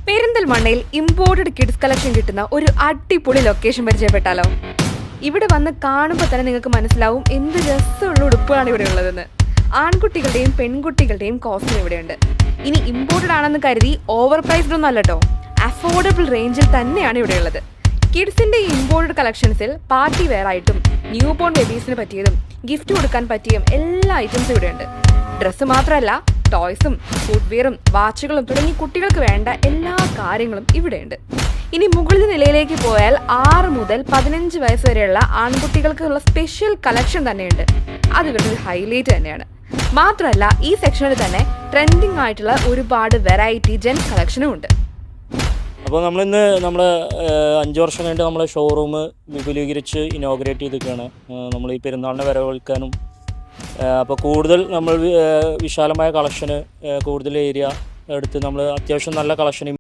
പെരിന്തൽമണ്ണയിൽ imported kids collection കിട്ടുന്ന ഒരു അടിപൊളി ലൊക്കേഷൻ പരിചയപ്പെട്ടാലോ? ഇവിടെ വന്ന് കാണുമ്പോൾ തന്നെ നിങ്ങൾക്ക് മനസ്സിലാവും എന്ത് രസമുള്ള ഉടുപ്പുകളാണ് ഇവിടെ ഉള്ളതെന്ന്. ആൺകുട്ടികളുടെയും പെൺകുട്ടികളുടെയും കോസ്റ്റ്യൂം ഇവിടെയുണ്ട്. ഇനി ഇമ്പോർട്ടഡ് ആണെന്ന് കരുതി ഓവർ പ്രൈസ്ഡ് ഒന്നും അല്ലട്ടോ, അഫോർഡബിൾ റേഞ്ചിൽ തന്നെയാണ് ഇവിടെ ഉള്ളത്. കിഡ്സിന്റെ ഈ ഇമ്പോർട്ടഡ് കളക്ഷൻസിൽ പാർട്ടി വെയർ ആയിട്ടും ന്യൂ ബോൺ ബേബീസിന് പറ്റിയതും ഗിഫ്റ്റ് കൊടുക്കാൻ പറ്റിയും എല്ലാ ഐറ്റംസും ഇവിടെയുണ്ട്. ഡ്രസ്സ് മാത്രമല്ല, ടോയ്സും ഫുട്വെയറും വാച്ചുകളും തുടങ്ങി കുട്ടികൾക്ക് വേണ്ട എല്ലാ കാര്യങ്ങളും ഇവിടെയുണ്ട്. ഇനി മുകളിൽ നിലയിലേക്ക് പോയാൽ 6 മുതൽ 15 വയസ്സ് വരെയുള്ള ആൺകുട്ടികൾക്കുള്ള സ്പെഷ്യൽ കളക്ഷൻ തന്നെയുണ്ട്. അത് ഇവരുടെ ഒരു ഹൈലൈറ്റ് തന്നെയാണ്. മാത്രമല്ല, ഈ സെക്ഷനിൽ തന്നെ ട്രെൻഡിങ് ആയിട്ടുള്ള ഒരുപാട് വെറൈറ്റി ജെൻസ് കളക്ഷനും ഉണ്ട്. അപ്പോൾ നമ്മളിന്ന് നമ്മൾ 5 വർഷം കഴിഞ്ഞിട്ട് നമ്മളെ ഷോറൂം വിപുലീകരിച്ച് ഇനോഗ്രേറ്റ് ചെയ്തിരിക്കുകയാണ്. നമ്മൾ ഈ പെരുന്നാളിനെ വരവേൽക്കാനും അപ്പോൾ കൂടുതൽ നമ്മൾ വിശാലമായ കളക്ഷന്, കൂടുതൽ ഏരിയ എടുത്ത് നമ്മൾ അത്യാവശ്യം നല്ല കളക്ഷൻ